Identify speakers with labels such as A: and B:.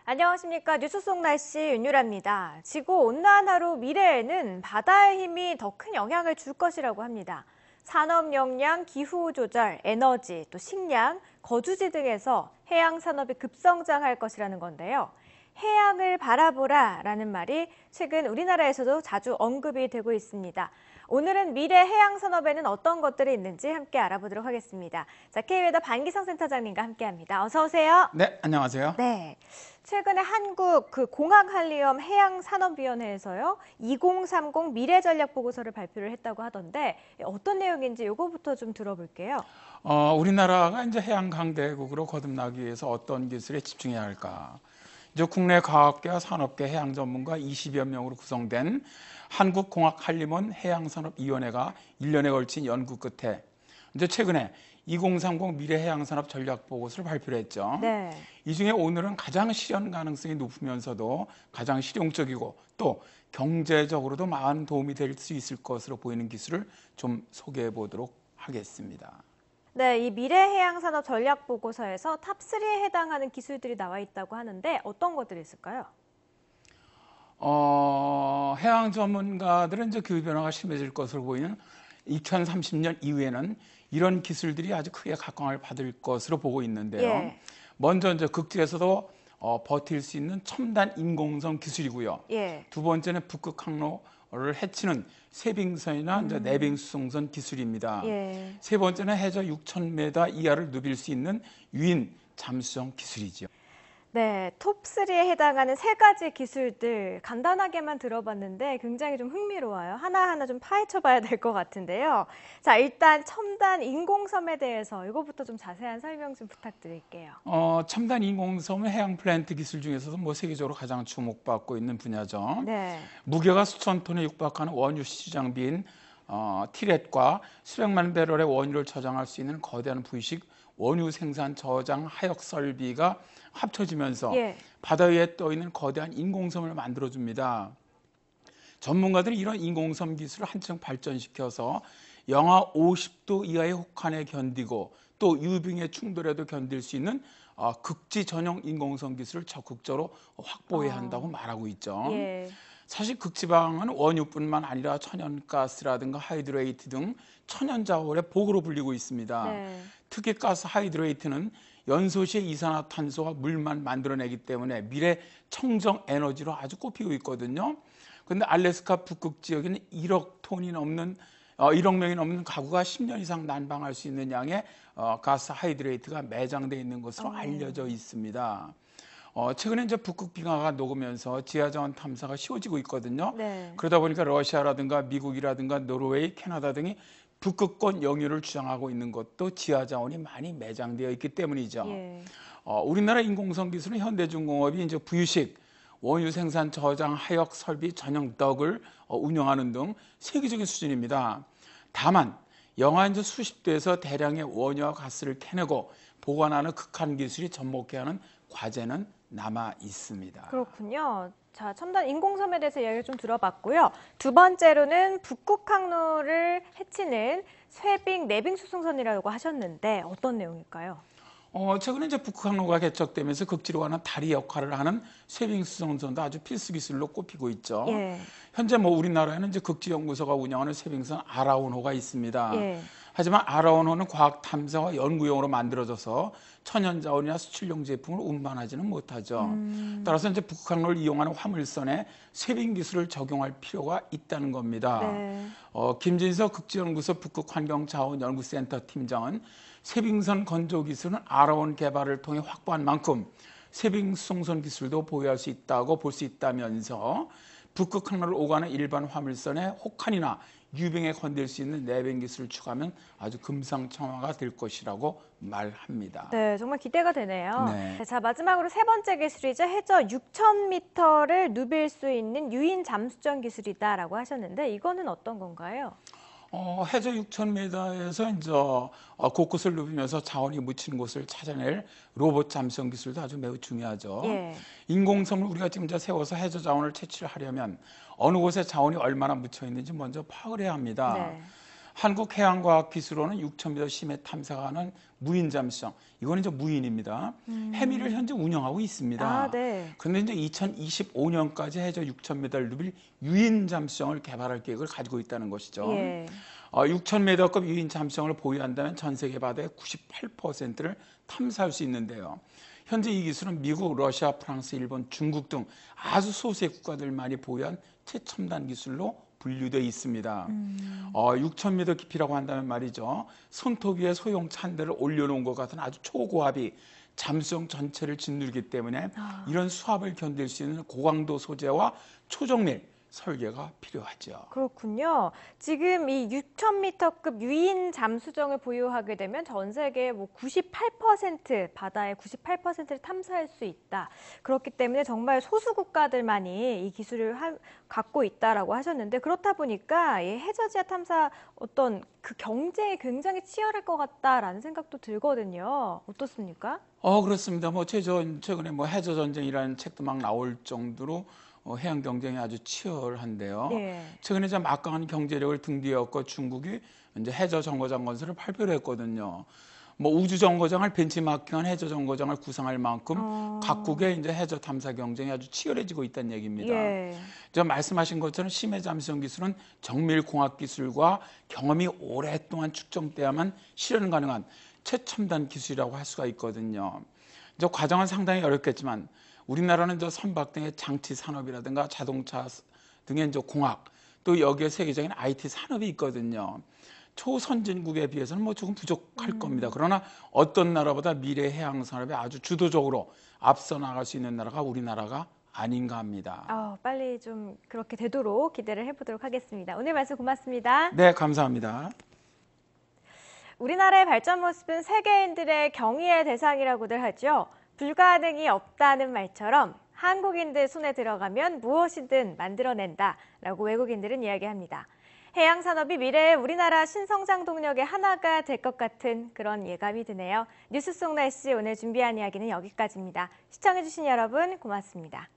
A: 안녕하십니까. 뉴스 속 날씨 윤유라입니다. 지구온난화로 미래에는 바다의 힘이 더 큰 영향을 줄 것이라고 합니다. 산업 역량, 기후 조절, 에너지, 또 식량, 거주지 등에서 해양 산업이 급성장할 것이라는 건데요. 해양을 바라보라라는 말이 최근 우리나라에서도 자주 언급이 되고 있습니다. 오늘은 미래 해양 산업에는 어떤 것들이 있는지 함께 알아보도록 하겠습니다. 자, K웨더 반기성 센터장님과 함께합니다. 어서 오세요.
B: 네, 안녕하세요.
A: 네. 최근에 한국 공학한리엄 해양산업위원회에서요, 2030 미래전략보고서를 발표를 했다고 하던데 어떤 내용인지 이거부터 좀 들어볼게요.
B: 우리나라가 이제 해양 강대국으로 거듭나기 위해서 어떤 기술에 집중해야 할까? 이제 국내 과학계와 산업계 해양 전문가 20여 명으로 구성된 한국공학한림원 해양산업위원회가 1년에 걸친 연구 끝에 이제 최근에 2030 미래해양산업 전략보고서를 발표를 했죠.
A: 네.
B: 이 중에 오늘은 가장 실현 가능성이 높으면서도 가장 실용적이고 또 경제적으로도 많은 도움이 될 수 있을 것으로 보이는 기술을 좀 소개해 보도록 하겠습니다.
A: 네, 이 미래해양산업 전략보고서에서 탑3에 해당하는 기술들이 나와 있다고 하는데 어떤 것들이 있을까요?
B: 해양 전문가들은 이제 기후 변화가 심해질 것으로 보이는 2030년 이후에는 이런 기술들이 아주 크게 각광을 받을 것으로 보고 있는데요.
A: 예.
B: 먼저 이제 극지에서도 버틸 수 있는 첨단 인공섬 기술이고요.
A: 예.
B: 두 번째는 북극 항로를 해치는 세빙선이나 이제 내빙수송선 기술입니다.
A: 예.
B: 세 번째는 해저 6,000m 이하를 누빌 수 있는 유인 잠수정 기술이죠.
A: 네, 톱3에 해당하는 세 가지 기술들 간단하게만 들어봤는데 굉장히 좀 흥미로워요. 하나하나 좀 파헤쳐 봐야 될 것 같은데요. 자, 일단 첨단 인공섬에 대해서 이거부터 좀 자세한 설명 좀 부탁드릴게요.
B: 첨단 인공섬은 해양 플랜트 기술 중에서도 뭐 세계적으로 가장 주목받고 있는 분야죠.
A: 네.
B: 무게가 수천 톤에 육박하는 원유 시추 장비인 티렛과 수백만 배럴의 원유를 저장할 수 있는 거대한 부위식 원유 생산 저장 하역 설비가 합쳐지면서
A: 예.
B: 바다 위에 떠 있는 거대한 인공섬을 만들어줍니다. 전문가들은 이런 인공섬 기술을 한층 발전시켜서 영하 50도 이하의 혹한에 견디고 또 유빙의 충돌에도 견딜 수 있는 극지 전용 인공섬 기술을 적극적으로 확보해야 한다고 말하고 있죠.
A: 예.
B: 사실 극지방은 원유뿐만 아니라 천연가스라든가 하이드레이트 등 천연자원의 복으로 불리고 있습니다.
A: 네.
B: 특히 가스 하이드레이트는 연소시의 이산화탄소와 물만 만들어내기 때문에 미래 청정 에너지로 아주 꼽히고 있거든요. 그런데 알래스카 북극 지역에는 1억 명이 넘는 가구가 10년 이상 난방할 수 있는 양의 가스 하이드레이트가 매장되어 있는 것으로 알려져 있습니다. 최근에 이제 북극 빙하가 녹으면서 지하자원 탐사가 쉬워지고 있거든요.
A: 네.
B: 그러다 보니까 러시아라든가 미국이라든가 노르웨이, 캐나다 등이 북극권 영유를 주장하고 있는 것도 지하자원이 많이 매장되어 있기 때문이죠.
A: 예.
B: 우리나라 인공섬 기술은 현대중공업이 이제 부유식 원유 생산 저장 하역 설비 전용 덕을 운영하는 등 세계적인 수준입니다. 다만 영하 이제 수십 도에서 대량의 원유와 가스를 캐내고 보관하는 극한 기술이 접목해야 하는 과제는 남아 있습니다.
A: 그렇군요. 자, 첨단 인공섬에 대해서 이야기를 좀 들어봤고요. 두 번째로는 북극 항로를 해치는 쇠빙, 내빙 수송선이라고 하셨는데 어떤 내용일까요?
B: 최근에 이제 북극 항로가 개척되면서 극지로 가는 다리 역할을 하는 쇠빙 수송선도 아주 필수 기술로 꼽히고 있죠.
A: 예.
B: 현재 뭐 우리나라에는 이제 극지연구소가 운영하는 쇠빙선 아라온호가 있습니다.
A: 예.
B: 하지만 아라온호는 과학 탐사와 연구용으로 만들어져서 천연자원이나 수출용 제품을 운반하지는 못하죠. 따라서 이제 북극 항로를 이용하는 화물선에 쇠빙 기술을 적용할 필요가 있다는 겁니다.
A: 네.
B: 김진석 극지연구소 북극환경자원연구센터 팀장은 쇠빙선 건조 기술은 아라온 개발을 통해 확보한 만큼 쇠빙 수송선 기술도 보유할 수 있다고 볼 수 있다면서 북극 항로를 오가는 일반 화물선에 혹한이나 유빙에 건들 수 있는 내빙 기술을 추가하면 아주 금상첨화가 될 것이라고 말합니다.
A: 네, 정말 기대가 되네요.
B: 네.
A: 네, 자, 마지막으로 세 번째 기술이죠. 해저 6,000m를 누빌 수 있는 유인 잠수정 기술이다라고 하셨는데 이거는 어떤 건가요?
B: 해저 6,000m에서 이제 곳곳을 누비면서 자원이 묻힌 곳을 찾아낼 로봇 잠수정 기술도 아주 매우 중요하죠.
A: 예.
B: 인공섬을 우리가 지금 이제 세워서 해저 자원을 채취를 하려면 어느 곳에 자원이 얼마나 묻혀 있는지 먼저 파악을 해야 합니다.
A: 네.
B: 한국해양과학기술원은 6,000m 심해 탐사하는 무인 잠수정, 이거는 이제 무인입니다. 해미를 현재 운영하고 있습니다.
A: 아, 네.
B: 그런데 이제 2025년까지 해저 6,000m를 누빌 유인 잠수정을 개발할 계획을 가지고 있다는 것이죠.
A: 예.
B: 6,000m급 유인 잠수정을 보유한다면 전 세계 바다의 98%를 탐사할 수 있는데요. 현재 이 기술은 미국, 러시아, 프랑스, 일본, 중국 등 아주 소수의 국가들만이 보유한 최첨단 기술로 분류되어 있습니다. 6,000m 깊이라고 한다면 말이죠. 손톱 위에 소형 찬대를 올려놓은 것 같은 아주 초고압이 잠수정 전체를 짓누르기 때문에 이런 수압을 견딜 수 있는 고강도 소재와 초정밀 설계가 필요하죠.
A: 그렇군요. 지금 이 6,000m급 유인 잠수정을 보유하게 되면 전 세계 뭐 98% 바다의 98%를 탐사할 수 있다. 그렇기 때문에 정말 소수 국가들만이 이 기술을 갖고 있다라고 하셨는데 그렇다 보니까 이 해저지하 탐사 어떤 그 경쟁이 굉장히 치열할 것 같다라는 생각도 들거든요. 어떻습니까?
B: 그렇습니다. 최근에 해저 전쟁이라는 책도 막 나올 정도로 해양 경쟁이 아주 치열한데요.
A: 예.
B: 최근에 좀 막강한 경제력을 등뒤에 업고 중국이 이제 해저 정거장 건설을 발표를 했거든요. 우주 정거장을 벤치마킹한 해저 정거장을 구상할 만큼 각국의 이제 해저 탐사 경쟁이 아주 치열해지고 있다는 얘기입니다.
A: 예.
B: 말씀하신 것처럼 심해 잠수정 기술은 정밀 공학 기술과 경험이 오랫동안 축적돼야만 실현 가능한 최첨단 기술이라고 할 수가 있거든요. 과정은 상당히 어렵겠지만 우리나라는 선박 등의 장치 산업이라든가 자동차 등의 공학, 또 여기에 세계적인 IT 산업이 있거든요. 초선진국에 비해서는 조금 부족할 겁니다. 그러나 어떤 나라보다 미래 해양 산업에 아주 주도적으로 앞서 나갈 수 있는 나라가 우리나라가 아닌가 합니다.
A: 빨리 좀 그렇게 되도록 기대를 해보도록 하겠습니다. 오늘 말씀 고맙습니다.
B: 네, 감사합니다.
A: 우리나라의 발전 모습은 세계인들의 경의의 대상이라고들 하죠. 불가능이 없다는 말처럼 한국인들 손에 들어가면 무엇이든 만들어낸다라고 외국인들은 이야기합니다. 해양 산업이 미래의 우리나라 신성장 동력의 하나가 될 것 같은 그런 예감이 드네요. 뉴스 속 날씨 오늘 준비한 이야기는 여기까지입니다. 시청해주신 여러분 고맙습니다.